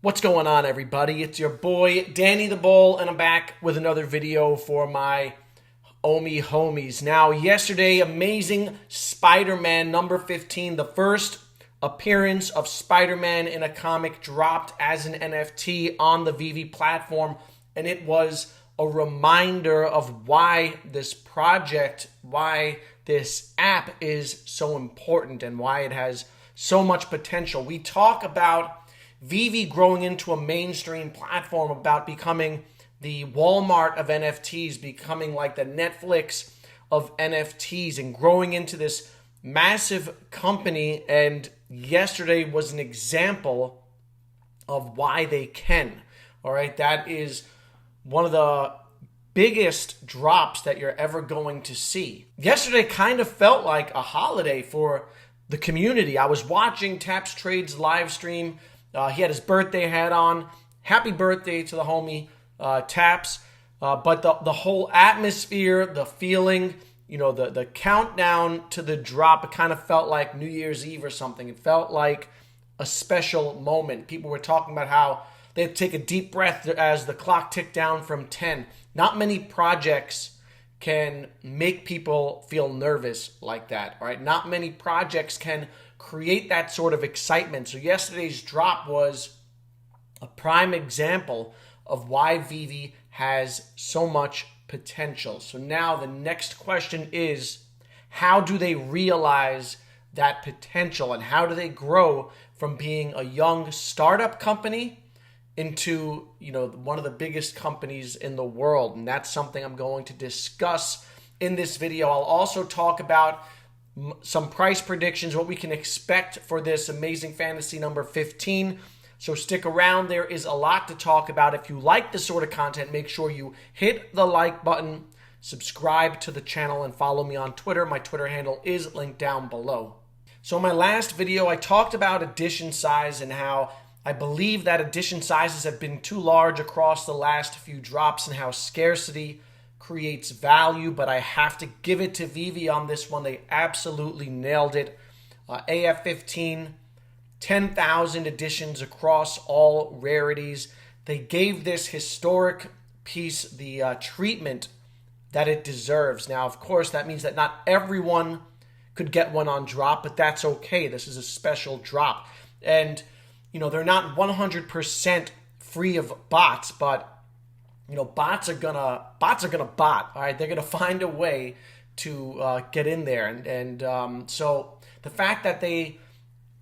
What's going on, everybody? It's your boy Danny the Bull, and I'm back with another video for my Omi homies. Now, yesterday, amazing Spider-Man number 15, the first appearance of Spider-Man in a comic, dropped as an NFT on the Veve platform, and it was a reminder of why this project, why this app is so important, and why it has so much potential. We talk about Veve growing into a mainstream platform, about becoming the Walmart of NFTs, becoming like the Netflix of NFTs, and growing into this massive company. And yesterday was an example of why they can. All right, that is one of the biggest drops that you're ever going to see. Yesterday kind of felt like a holiday for the community. I was watching Taps Trade's live stream. He had his birthday hat on. Happy birthday to the homie Taps. But the whole atmosphere, the feeling, the countdown to the drop, it kind of felt like New Year's Eve or something. It felt like a special moment. People were talking about how they had to take a deep breath as the clock ticked down from 10. Not many projects can make people feel nervous like that, all right? Not many projects can create that sort of excitement. So yesterday's drop was a prime example of why Veve has so much potential. So now the next question is, how do they realize that potential, and how do they grow from being a young startup company into, one of the biggest companies in the world? And that's something I'm going to discuss in this video. I'll also talk about some price predictions, what we can expect for this amazing fantasy number 15. So stick around. There is a lot to talk about. If you like this sort of content, make sure you hit the like button, subscribe to the channel, and follow me on Twitter. My Twitter handle is linked down below. So in my last video, I talked about edition size and how I believe that edition sizes have been too large across the last few drops, and how scarcity creates value. But I have to give it to Veve on this one. They absolutely nailed it. AF15, 10,000 editions across all rarities. They gave this historic piece the treatment that it deserves. Now, of course, that means that not everyone could get one on drop, but that's okay. This is a special drop. And they're not 100% free of bots, but bots are gonna bot. All right, they're gonna find a way to get in there, and so the fact that they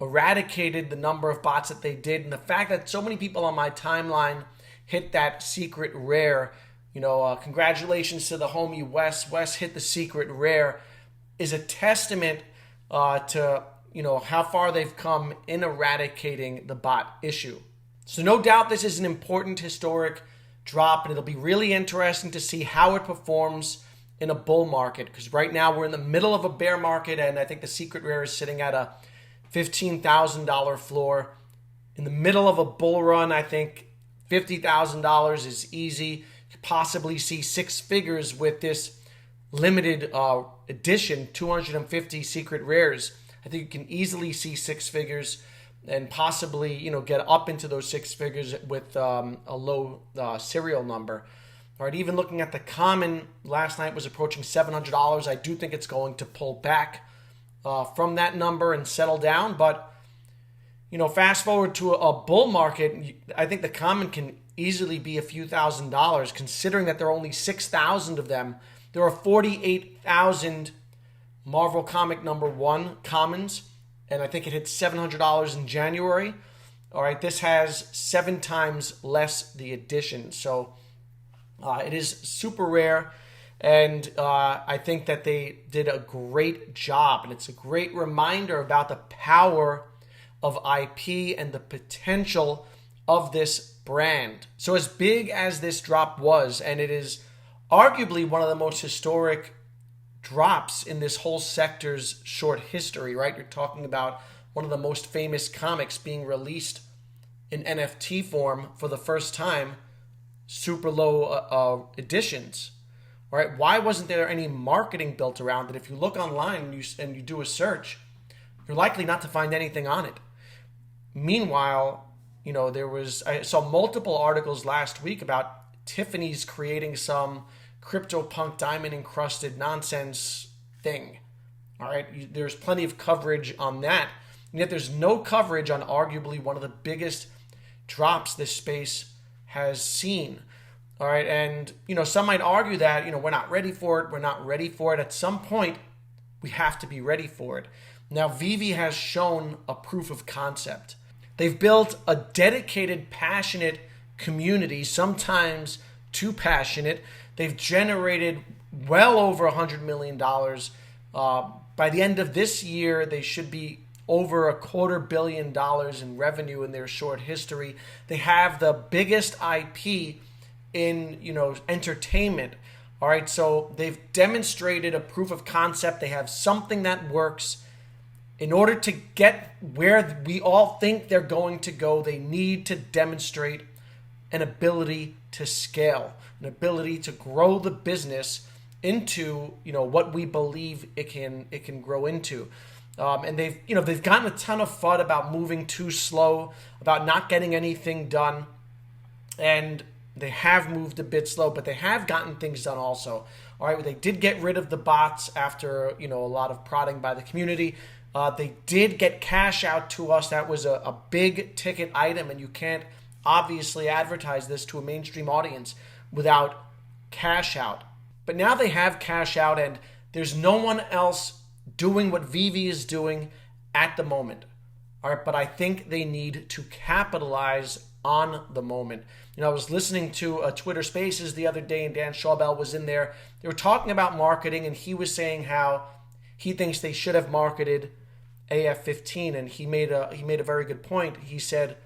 eradicated the number of bots that they did, and the fact that so many people on my timeline hit that secret rare, congratulations to the homie Wes. Wes hit the secret rare, is a testament to how far they've come in eradicating the bot issue. So no doubt this is an important historic drop, and it'll be really interesting to see how it performs in a bull market, because right now we're in the middle of a bear market, and I think the secret rare is sitting at a $15,000 floor. In the middle of a bull run, I think $50,000 is easy. You could possibly see six figures with this limited edition, 250 secret rares. I think you can easily see six figures, and possibly, get up into those six figures with a low serial number. All right, even looking at the common, last night was approaching $700. I do think it's going to pull back from that number and settle down. But, fast forward to a bull market, I think the common can easily be a few $1,000s, considering that there are only 6,000 of them. There are 48,000 Marvel Comic number 1 commons, and I think it hit $700 in January. All right, this has 7 times less the edition. So it is super rare, and I think that they did a great job, and it's a great reminder about the power of IP and the potential of this brand. So as big as this drop was, and it is arguably one of the most historic drops in this whole sector's short history, right? You're talking about one of the most famous comics being released in NFT form for the first time, super low editions, right? Why wasn't there any marketing built around it? If you look online and you do a search, you're likely not to find anything on it. Meanwhile, I saw multiple articles last week about Tiffany's creating some CryptoPunk diamond encrusted nonsense thing. All right, there's plenty of coverage on that, and yet there's no coverage on arguably one of the biggest drops this space has seen. All right, and some might argue that we're not ready for it. We're not ready for it. At some point, we have to be ready for it. Now, Veve has shown a proof of concept. They've built a dedicated, passionate community, sometimes too passionate. They've generated well over $100 million. By the end of this year, they should be over $250 million in revenue in their short history. They have the biggest IP in entertainment. All right, so they've demonstrated a proof of concept. They have something that works. In order to get where we all think they're going to go, they need to demonstrate an ability to scale, an ability to grow the business into what we believe it can grow into. And they've gotten a ton of FUD about moving too slow, about not getting anything done, and they have moved a bit slow, but they have gotten things done also. All right, they did get rid of the bots after a lot of prodding by the community. They did get cash out to us. That was a big ticket item, and you can't obviously advertise this to a mainstream audience without cash out. But now they have cash out, and there's no one else doing what Veve is doing at the moment. All right, but I think they need to capitalize on the moment. I was listening to a Twitter Spaces the other day, and Dan Schawbel was in there. They were talking about marketing, and he was saying how he thinks they should have marketed AF15, and he made a very good point. He said,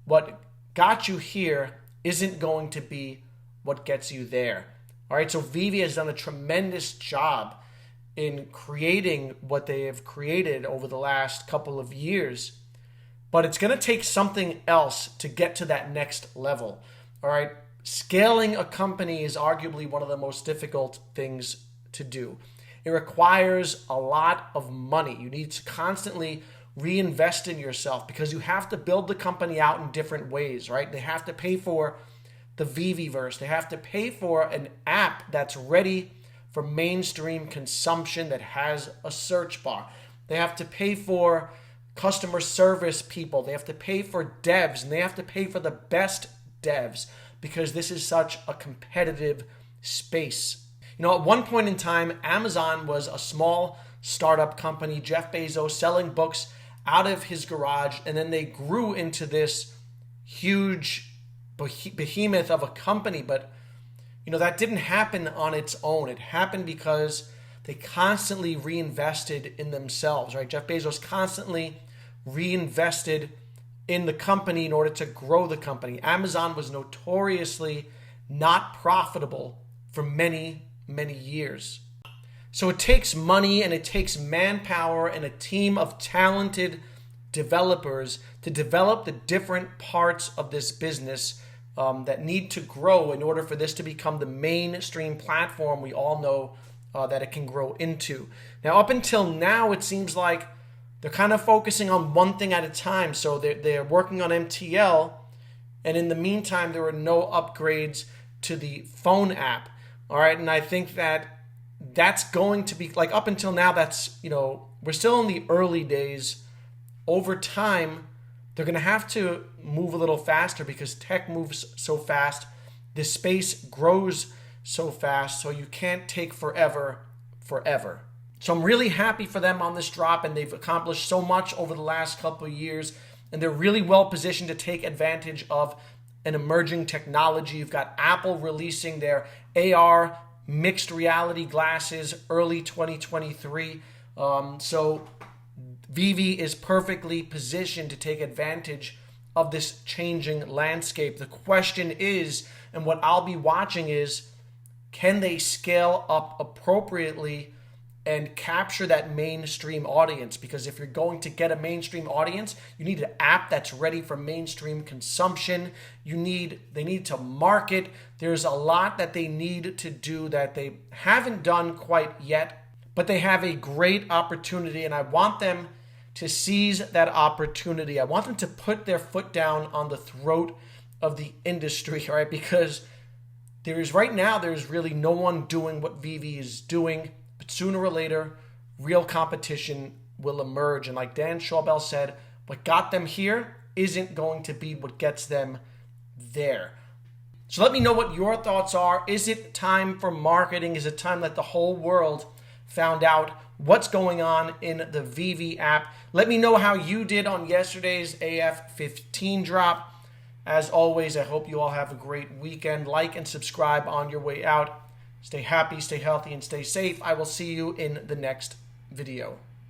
what got you here isn't going to be what gets you there. All right, so Veve has done a tremendous job in creating what they have created over the last couple of years, but it's going to take something else to get to that next level. All right, scaling a company is arguably one of the most difficult things to do. It requires a lot of money. You need to constantly reinvest in yourself because you have to build the company out in different ways, right? They have to pay for the Veveverse. They have to pay for an app that's ready for mainstream consumption that has a search bar. They have to pay for customer service people. They have to pay for devs, and they have to pay for the best devs because this is such a competitive space. At one point in time, Amazon was a small startup company, Jeff Bezos selling books out of his garage, and then they grew into this huge behemoth of a company. But that didn't happen on its own. It happened because they constantly reinvested in themselves, right? Jeff Bezos constantly reinvested in the company in order to grow the company. Amazon was notoriously not profitable for many years. So it takes money and it takes manpower and a team of talented developers to develop the different parts of this business that need to grow in order for this to become the mainstream platform we all know that it can grow into. Now, up until now, it seems like they're kind of focusing on one thing at a time. So they're working on MTL, and in the meantime, there were no upgrades to the phone app. All right, and I think that's going to be, like, up until now, that's, we're still in the early days. Over time, they're going to have to move a little faster because tech moves so fast. This space grows so fast, so you can't take forever. So I'm really happy for them on this drop, and they've accomplished so much over the last couple of years, and they're really well positioned to take advantage of an emerging technology. You've got Apple releasing their AR mixed reality glasses early 2023. So Veve is perfectly positioned to take advantage of this changing landscape. The question is, and what I'll be watching is, can they scale up appropriately and capture that mainstream audience? Because if you're going to get a mainstream audience, you need an app that's ready for mainstream consumption. They need to market. There's a lot that they need to do that they haven't done quite yet, but they have a great opportunity, and I want them to seize that opportunity. I want them to put their foot down on the throat of the industry, right? Because right now, there's really no one doing what Veve is doing, but sooner or later, real competition will emerge. And like Dan Schawbel said, what got them here isn't going to be what gets them there. So let me know what your thoughts are. Is it time for marketing? Is it time that the whole world found out what's going on in the Veve app? Let me know how you did on yesterday's AF15 drop. As always, I hope you all have a great weekend. Like and subscribe on your way out. Stay happy, stay healthy, and stay safe. I will see you in the next video.